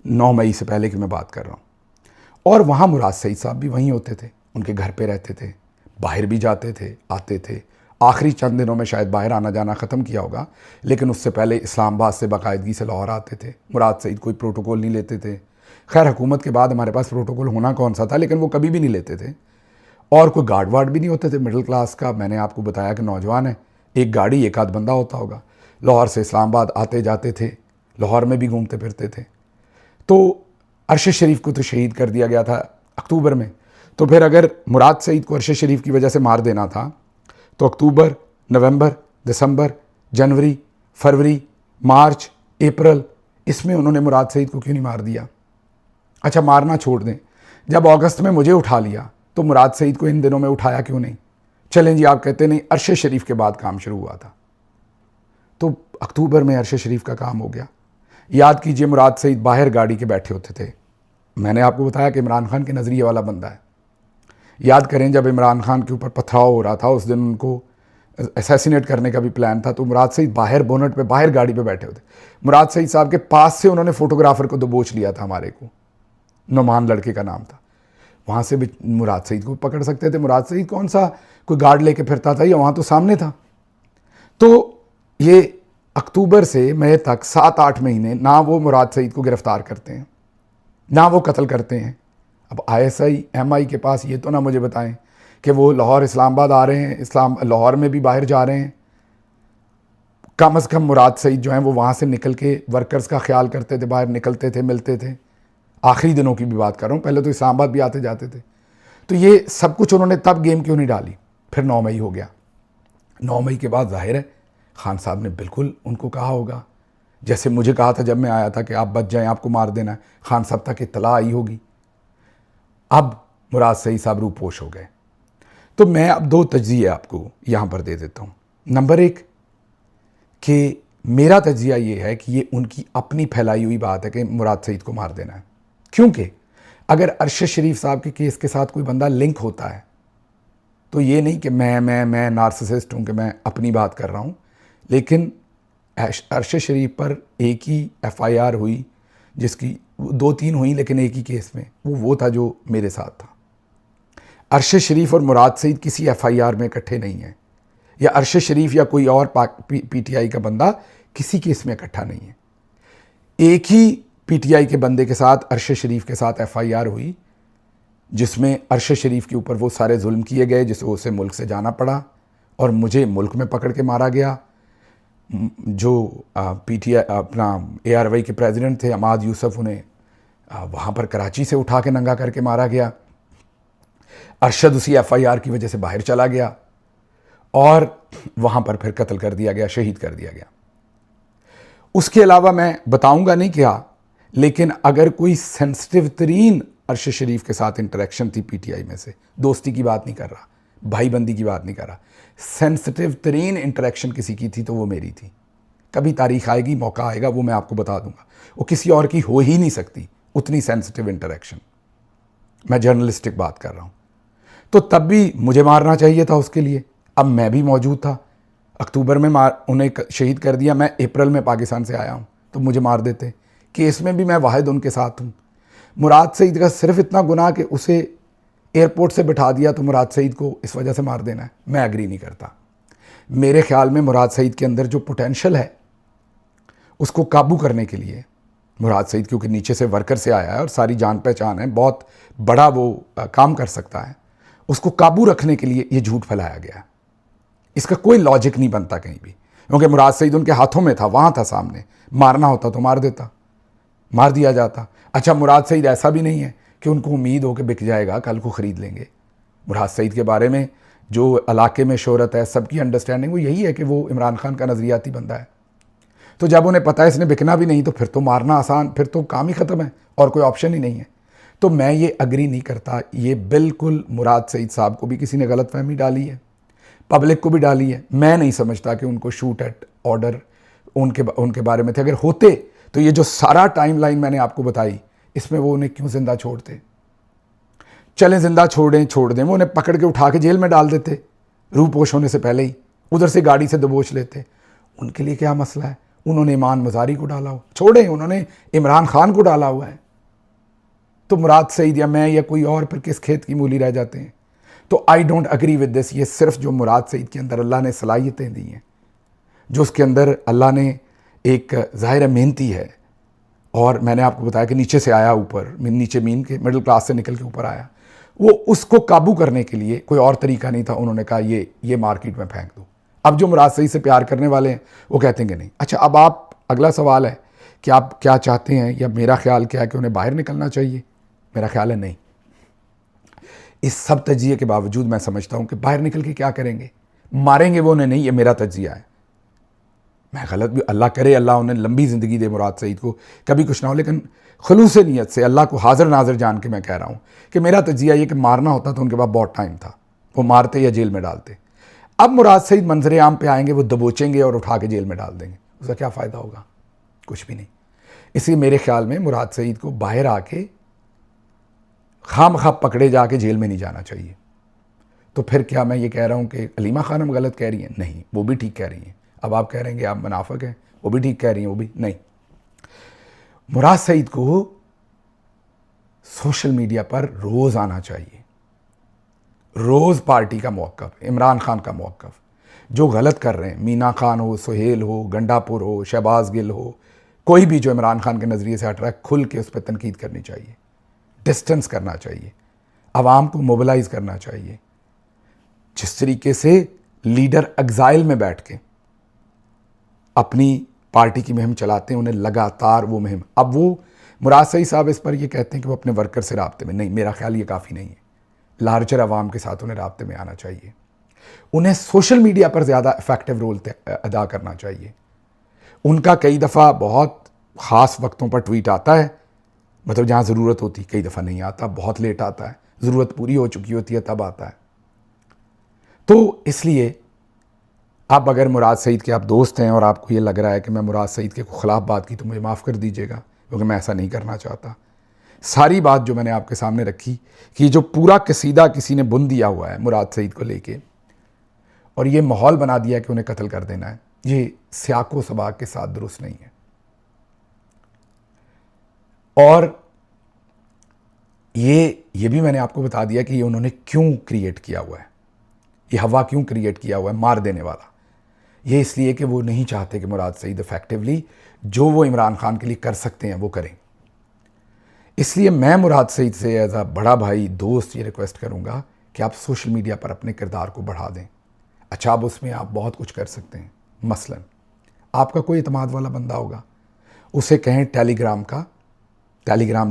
S1: 9 मई से पहले की मैं बात कर रहा हूँ। और वहाँ मुराद सईद साहब भी वहीं होते थे, उनके घर पे रहते थे, बाहर भी जाते थे, आते थे। आखिरी चंद दिनों में शायद बाहर आना जाना ख़त्म किया होगा, लेकिन उससे पहले इस्लामाबाद से बाकायदगी से लाहौर आते थे। मुराद सईद कोई प्रोटोकॉल नहीं लेते थे। खैर हुकूमत के बाद हमारे पास प्रोटोकॉल होना कौन सा था, लेकिन वो कभी भी नहीं लेते थे। और कोई गार्ड वार्ड भी नहीं होते थे मिडिल क्लास का। मैंने आपको बताया कि नौजवान है, एक गाड़ी एक आध बंदा होता होगा। लाहौर से इस्लामाबाद आते जाते थे, लाहौर में भी घूमते फिरते थे। तो अरशद शरीफ को तो शहीद कर दिया गया था अक्टूबर में। तो फिर अगर मुराद सईद को अरशद शरीफ की वजह से मार देना था तो अक्टूबर, नवंबर, दिसंबर, जनवरी, फरवरी, मार्च, अप्रैल, इसमें उन्होंने मुराद सईद को क्यों नहीं मार दिया? अच्छा, मारना छोड़ दें, जब अगस्त में मुझे उठा लिया तो मुराद सईद को इन दिनों में उठाया क्यों नहीं? चलें जी, आप कहते नहीं, अरशद शरीफ के बाद काम शुरू हुआ था। तो अक्टूबर में अरशद शरीफ का काम हो गया। याद कीजिए मुराद सईद बाहर गाड़ी के बैठे होते थे। मैंने आपको बताया कि इमरान खान के नज़रिए वाला बंदा है। याद करें जब इमरान खान के ऊपर पथराव हो रहा था, उस दिन उनको असैसिनेट करने का भी प्लान था, तो मुराद सईद बाहर बोनट पे बाहर गाड़ी पे बैठे होते। मुराद सईद साहब के पास से उन्होंने फोटोग्राफर को दबोच लिया था, हमारे को, नोमान लड़के का नाम था। वहाँ से भी मुराद सईद को पकड़ सकते थे। मुराद सईद कौन सा कोई गार्ड लेके फिरता था, या वहाँ तो सामने था। तो ये अक्टूबर से मई तक 7-8 महीने ना वो मुराद सईद को गिरफ्तार करते हैं, ना वो कत्ल करते हैं। अब ISI MI के पास ये तो ना मुझे बताएं कि वो लाहौर इस्लामाबाद आ रहे हैं, लाहौर में भी बाहर जा रहे हैं। कम से कम मुराद सईद जो हैं वो वहाँ से निकल के वर्कर्स का ख्याल करते थे, बाहर निकलते थे, मिलते थे। आखिरी दिनों की भी बात कर रहा हूँ, पहले तो इस्लामाबाद भी आते जाते थे। तो ये सब कुछ उन्होंने तब गेम क्यों नहीं डाली? फिर 9 मई हो गया। 9 मई के बाद जाहिर है खान साहब ने बिल्कुल उनको कहा होगा, जैसे मुझे कहा था जब मैं आया था कि आप बच जाएं, आपको मार देना है। खान साहब तक इत्तला आई होगी। अब मुराद सईद साहब रूपोश हो गए। तो मैं अब 2 तज्जिए आपको यहाँ पर दे देता हूँ। नंबर 1 कि मेरा तज्जिया ये है कि ये उनकी अपनी फैलाई हुई बात है कि मुराद सईद को मार देना है। क्योंकि अगर अरशद शरीफ साहब के केस के साथ कोई बंदा लिंक होता है, तो ये नहीं कि मैं नार्सिसिस्ट हूँ कि मैं अपनी बात कर रहा हूँ, लेकिन अरशद शरीफ पर एक ही FIR हुई, जिसकी 2-3 हुई, लेकिन एक ही केस में वो था जो मेरे साथ था। अरशद शरीफ और मुराद सईद किसी FIR में इकट्ठे नहीं है, या अरशद शरीफ या कोई और PTI का बंदा किसी केस में इकट्ठा नहीं है। एक ही PTI के बंदे के साथ, अरशद शरीफ के साथ FIR हुई, जिसमें अरशद शरीफ के ऊपर वो सारे जुल्म किए गए, जिससे उसे मुल्क से जाना पड़ा और मुझे मुल्क में पकड़ के मारा गया। जो PTI अपना ARY के प्रेसिडेंट थे अमाद यूसुफ, उन्हें वहाँ पर कराची से उठा के नंगा करके मारा गया। अरशद उसी FIR की वजह से बाहर चला गया और वहाँ पर फिर कत्ल कर दिया गया, शहीद कर दिया गया। उसके अलावा मैं बताऊंगा नहीं क्या, लेकिन अगर कोई सेंसिटिव तरीन अरशद शरीफ के साथ इंटरेक्शन थी PTI में से, दोस्ती की बात नहीं कर रहा, भाईबंदी की बात नहीं कर रहा, सेंसिटिव तरीन इंटरेक्शन किसी की थी तो वो मेरी थी। कभी तारीख आएगी, मौका आएगा, वो मैं आपको बता दूंगा। वो किसी और की हो ही नहीं सकती, उतनी सेंसिटिव इंटरेक्शन। मैं जर्नलिस्टिक बात कर रहा हूँ। तो तब भी मुझे मारना चाहिए था उसके लिए। अब मैं भी मौजूद था, अक्टूबर में उन्हें शहीद कर दिया, मैं अप्रैल में पाकिस्तान से आया हूँ, तो मुझे मार देते। केस में भी मैं वाहिद उनके साथ हूँ। मुराद सईद का सिर्फ इतना गुनाह कि उसे एयरपोर्ट से बिठा दिया, तो मुराद सईद को इस वजह से मार देना है, मैं एग्री नहीं करता। मेरे ख्याल में मुराद सईद के अंदर जो पोटेंशल है उसको काबू करने के लिए, मुराद सईद क्योंकि नीचे से वर्कर से आया है और सारी जान पहचान है, बहुत बड़ा वो काम कर सकता है, उसको काबू रखने के लिए ये झूठ फैलाया गया। इसका कोई लॉजिक नहीं बनता कहीं भी, क्योंकि मुराद सईद उनके हाथों में था, वहाँ था सामने, मारना होता तो मार देता, मार दिया जाता। अच्छा, मुराद सईद ऐसा भी नहीं है कि उनको उम्मीद हो कि बिक जाएगा, कल को ख़रीद लेंगे। मुराद सईद के बारे में जो इलाके में शोहरत है, सबकी अंडरस्टैंडिंग वो यही है कि वो इमरान खान का नज़रियाती बंदा है। तो जब उन्हें पता है इसने बिकना भी नहीं, तो फिर तो मारना आसान, फिर तो काम ही ख़त्म है और कोई ऑप्शन ही नहीं है। तो मैं ये अग्री नहीं करता। ये बिल्कुल मुराद सईद साहब को भी किसी ने गलत फहमी डाली है, पब्लिक को भी डाली है। मैं नहीं समझता कि उनको शूट एट ऑर्डर उनके बारे में थे। अगर होते तो ये जो सारा टाइमलाइन मैंने आपको बताई, इसमें वो उन्हें क्यों जिंदा छोड़ते? चलें जिंदा छोड़ दें, वो उन्हें पकड़ के उठा के जेल में डाल देते, रूपोश होने से पहले ही उधर से गाड़ी से दबोच लेते। उनके लिए क्या मसला है? उन्होंने ईमान मजारी को डाला हो, छोड़ें, उन्होंने इमरान खान को डाला हुआ है, तो मुराद सईद या मैं या कोई और फिर किस खेत की मूली रह जाते हैं? तो I don't agree with this. ये सिर्फ जो मुराद सईद के अंदर अल्लाह ने सलाहियतें दी हैं, जो उसके अंदर अल्लाह ने एक ज़ाहिर मेहनती है, और मैंने आपको बताया कि नीचे से आया, ऊपर नीचे मीन के मिडिल क्लास से निकल के ऊपर आया, वो उसको काबू करने के लिए कोई और तरीका नहीं था। उन्होंने कहा ये मार्केट में फेंक दो। अब जो मुराद सईद से प्यार करने वाले हैं वो कहते हैं नहीं। अच्छा, अब आप, अगला सवाल है कि आप क्या चाहते हैं, या मेरा ख्याल क्या है कि उन्हें बाहर निकलना चाहिए? मेरा ख्याल है नहीं। इस सब तजिए के बावजूद मैं समझता हूं कि बाहर निकल के क्या करेंगे, मारेंगे वो उन्हें नहीं। ये मेरा तजिया है, मैं गलत भी, अल्लाह करे अल्लाह उन्हें लंबी ज़िंदगी दे मुराद सईद को, कभी कुछ ना हो, लेकिन खलूस नीयत से अल्लाह को हाजिर नाजिर जान के मैं कह रहा हूँ कि मेरा तजिया ये कि मारना होता तो उनके पास बहुत टाइम था, वो मारते या जेल में डालते। अब मुराद सईद मंजर आम पे आएंगे, वो दबोचेंगे और उठा के जेल में डाल देंगे, उसका क्या फ़ायदा होगा? कुछ भी नहीं। इसलिए मेरे ख्याल में मुराद सईद को बाहर आके खामखा पकड़े जाके जेल में नहीं जाना चाहिए। तो फिर क्या मैं ये कह रहा हूँ कि अलीमा खानम गलत कह रही हैं? नहीं, वो भी ठीक कह रही हैं। अब आप कह रहे हैं कि आप मुनाफिक हैं, वो भी ठीक कह रही हैं, वो भी नहीं। मुराद सईद को सोशल मीडिया पर रोज़ आना चाहिए, रोज़ पार्टी का मौक़िफ़, इमरान खान का मौक़िफ़, जो गलत कर रहे हैं, मीना खान हो, सुहेल हो, गंडापुर हो, शहबाज गिल हो, कोई भी जो इमरान खान के नज़रिए से हट रहा है, खुल के उस पर तनकीद करनी चाहिए, डिस्टेंस करना चाहिए, आवाम को मोबिलाइज़ करना चाहिए। जिस तरीके से लीडर एग्जाइल में बैठ के अपनी पार्टी की मुहिम चलाते हैं, उन्हें लगातार वो मुहिम, अब वो मुराद सईद साहब इस पर ये कहते हैं कि वो अपने वर्कर से राब्ते में नहीं, मेरा ख्याल ये काफ़ी नहीं है। लार्जर आवाम के साथ उन्हें राब्ते में आना चाहिए, उन्हें सोशल मीडिया पर ज़्यादा इफेक्टिव रोल अदा करना चाहिए। उनका कई दफ़ा बहुत ख़ास वक्तों पर ट्वीट आता है, मतलब जहाँ ज़रूरत होती, कई दफ़ा नहीं आता, बहुत लेट आता है, ज़रूरत पूरी हो चुकी होती है तब आता है। तो इसलिए आप अगर मुराद सईद के आप दोस्त हैं और आपको ये लग रहा है कि मैं मुराद सईद के ख़िलाफ़ बात की, तो मुझे माफ़ कर दीजिएगा, क्योंकि मैं ऐसा नहीं करना चाहता। सारी बात जो मैंने आपके सामने रखी कि जो पूरा कसीदा किसी ने बुन दिया हुआ है मुराद सईद को लेके, और ये माहौल बना दिया कि उन्हें कत्ल कर देना है, ये सियाको सबाक के साथ दुरुस्त नहीं है। और ये भी मैंने आपको बता दिया कि ये उन्होंने क्यों क्रिएट किया हुआ है, ये हवा क्यों क्रिएट किया हुआ है मार देने वाला। ये इसलिए कि वो नहीं चाहते कि मुराद सईद इफेक्टिवली जो वो इमरान खान के लिए कर सकते हैं वो करें। इसलिए मैं मुराद सईद से एज अ बड़ा भाई, दोस्त, ये रिक्वेस्ट करूँगा कि आप सोशल मीडिया पर अपने किरदार को बढ़ा दें। अच्छा, अब उसमें आप बहुत कुछ कर सकते हैं। मसलन आपका कोई इतमाद वाला बंदा होगा, उसे कहें टेलीग्राम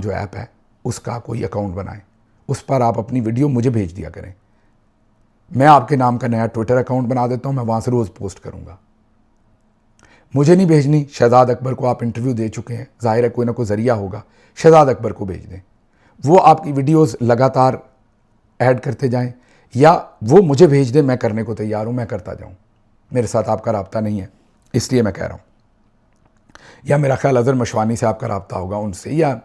S1: जो ऐप है उसका कोई अकाउंट बनाएं, उस पर आप अपनी वीडियो मुझे भेज दिया करें, मैं आपके नाम का नया ट्विटर अकाउंट बना देता हूँ, मैं वहाँ से रोज़ पोस्ट करूँगा। मुझे नहीं भेजनी, शहजाद अकबर को आप इंटरव्यू दे चुके हैं, ज़ाहिर है कोई ना कोई ज़रिया होगा, शहजाद अकबर को भेज दें, वो आपकी वीडियोस लगातार ऐड करते जाएं, या वो मुझे भेज दें, मैं करने को तैयार हूँ, मैं करता जाऊँ। मेरे साथ आपका रब्ता नहीं है, इसलिए मैं कह रहा हूँ। या मेरा ख्याल अज़हर मशवानी से आपका रब्ता होगा, उनसे, या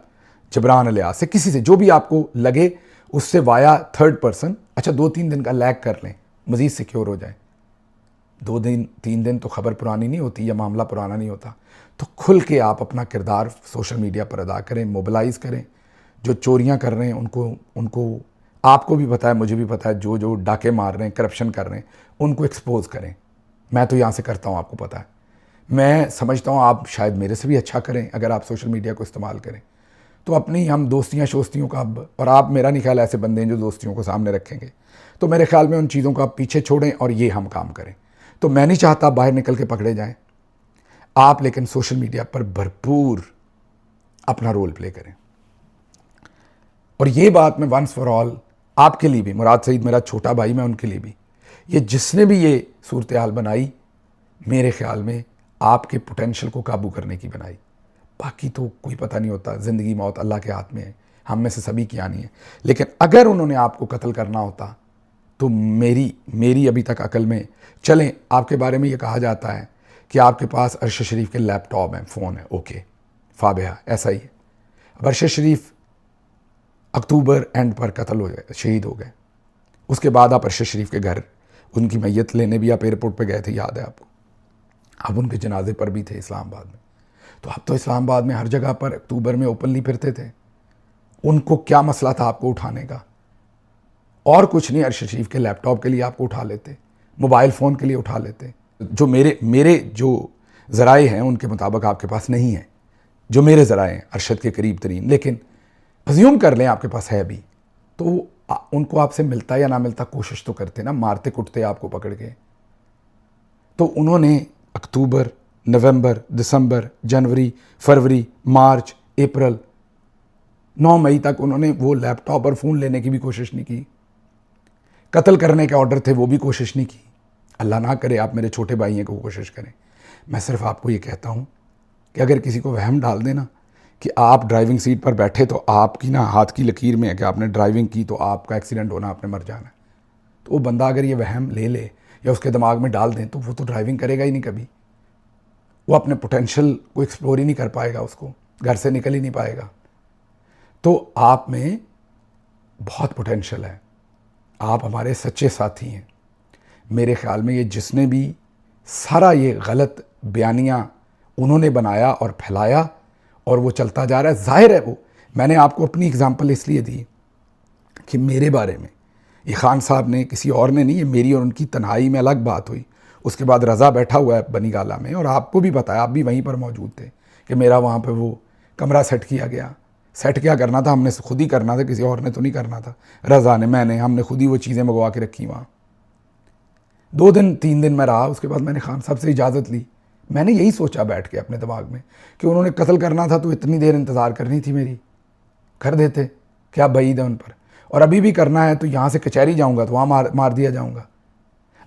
S1: जबरान अलियास से, किसी से, जो भी आपको लगे उससे वाया थर्ड पर्सन। अच्छा, 2-3 दिन का लैग कर लें, मज़ीद सिक्योर हो जाए। 2-3 दिन तो खबर पुरानी नहीं होती या मामला पुराना नहीं होता। तो खुल के आप अपना किरदार सोशल मीडिया पर अदा करें, मोबिलाइज़ करें। जो चोरियां कर रहे हैं उनको आपको भी पता है, मुझे भी पता है, जो डाके मार रहे हैं, करप्शन कर रहे हैं, उनको एक्सपोज़ करें। मैं तो यहाँ से करता हूँ, आपको पता है। मैं समझता हूँ आप शायद मेरे से भी अच्छा करें अगर आप सोशल मीडिया को इस्तेमाल करें। तो अपनी हम दोस्तियाँ शोस्तियों का अब, और आप मेरा नहीं ख्याल ऐसे बंदे हैं जो दोस्तियों को सामने रखेंगे, तो मेरे ख्याल में उन चीज़ों को आप पीछे छोड़ें और ये हम काम करें। तो मैं नहीं चाहता बाहर निकल के पकड़े जाएं आप, लेकिन सोशल मीडिया पर भरपूर अपना रोल प्ले करें। और ये बात मैं वंस फॉर ऑल आपके लिए भी, मुराद सईद मेरा छोटा भाई, मैं उनके लिए भी, ये जिसने भी ये सूरत हाल बनाई, मेरे ख्याल में आपके पोटेंशियल को काबू करने की बनाई। बाकी तो कोई पता नहीं होता, ज़िंदगी मौत अल्लाह के हाथ में है, हम में से सभी की आनी है। लेकिन अगर उन्होंने आपको कत्ल करना होता तो मेरी अभी तक अकल में, चलें आपके बारे में ये कहा जाता है कि आपके पास अरशद शरीफ के लैपटॉप हैं, फ़ोन है, ओके फाबिहा, ऐसा ही है। अब अरशद शरीफ अक्टूबर एंड पर कत्ल हो गए, शहीद हो गए। उसके बाद आप अरशद शरीफ के घर उनकी मैयत लेने भी आप एयरपोर्ट पे गए थे, याद है आपको। आप उनके जनाजे पर भी थे इस्लामाबाद में। तो आप तो इस्लामाबाद में हर जगह पर अक्टूबर में ओपनली फिरते थे। उनको क्या मसला था आपको उठाने का? और कुछ नहीं, अरशद शरीफ के लैपटॉप के लिए आपको उठा लेते, मोबाइल फ़ोन के लिए उठा लेते। जो मेरे जो ज़राए हैं उनके मुताबिक आपके पास नहीं है, जो मेरे ज़राए हैं अरशद के करीब तरीन, लेकिन अज्यूम कर लें आपके पास है भी, तो उनको आपसे मिलता या ना मिलता कोशिश तो करते ना, मारते कुटते आपको पकड़ के। तो उन्होंने अक्टूबर, नवंबर, दिसंबर, जनवरी, फरवरी, मार्च, अप्रैल, 9 मई तक उन्होंने वो लैपटॉप और फ़ोन लेने की भी कोशिश नहीं की। कत्ल करने के ऑर्डर थे, वो भी कोशिश नहीं की। अल्लाह ना करे आप मेरे छोटे भाई हैं कि वो कोशिश करें। मैं सिर्फ आपको ये कहता हूँ कि अगर किसी को वहम डाल देना कि आप ड्राइविंग सीट पर बैठे तो आपकी ना हाथ की लकीर में है कि आपने ड्राइविंग की तो आपका एक्सीडेंट होना, आपने मर जाना है, तो वो बंदा अगर ये वहम ले ले या उसके दिमाग में डाल दें तो वो तो ड्राइविंग करेगा ही नहीं कभी। वो अपने पोटेंशियल को एक्सप्लोर ही नहीं कर पाएगा, उसको घर से निकल ही नहीं पाएगा। तो आप में बहुत पोटेंशियल है, आप हमारे सच्चे साथी हैं। मेरे ख्याल में ये जिसने भी सारा ये गलत बयानियाँ उन्होंने बनाया और फैलाया और वो चलता जा रहा है, जाहिर है वो, मैंने आपको अपनी एग्जांपल इसलिए दी कि मेरे बारे में ये खान साहब ने, किसी और ने नहीं, ये मेरी और उनकी तन्हाई में अलग बात हुई। उसके बाद रज़ा बैठा हुआ है बनी गाला में, और आपको भी पता है, आप भी वहीं पर मौजूद थे कि मेरा वहाँ पे वो कमरा सेट किया गया। सेट क्या करना था, हमने खुद ही करना था, किसी और ने तो नहीं करना था। रज़ा ने, मैंने, हमने खुद ही वो चीज़ें मंगवा के रखी वहाँ। 2 दिन 3 दिन मैं रहा, उसके बाद मैंने खान साहब से इजाज़त ली। मैंने यही सोचा बैठ के अपने दिमाग में कि उन्होंने कत्ल करना था तो इतनी देर इंतज़ार करनी थी मेरी, कर देते, क्या बईद है उन पर। और अभी भी करना है तो यहाँ से कचहरी जाऊँगा तो वहाँ मार दिया जाऊँगा।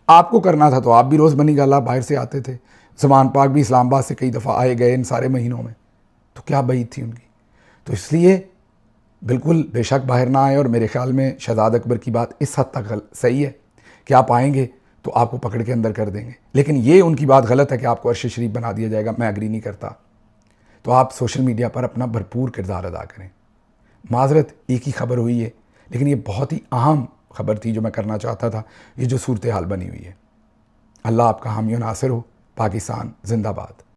S1: आपको करना था तो आप भी रोज़ बनी गाला बाहर से आते थे, ज़मान पाक भी इस्लामाबाद से कई दफ़ा आए गए इन सारे महीनों में, तो क्या बईद थी उनकी। तो इसलिए बिल्कुल बेशक बाहर ना आए। और मेरे ख्याल में शहजाद अकबर की बात इस हद तक सही है कि आप आएंगे तो आपको पकड़ के अंदर कर देंगे, लेकिन ये उनकी बात गलत है कि आपको अर्श शरीफ बना दिया जाएगा। मैं एग्री नहीं करता। तो आप सोशल मीडिया पर अपना भरपूर किरदार अदा करें। माजरत, एक ही खबर हुई है, लेकिन ये बहुत ही अहम खबर थी जो मैं करना चाहता था। ये जो सूरत हाल बनी हुई है, अल्लाह आपका हामी और नासिर हो। पाकिस्तान जिंदाबाद।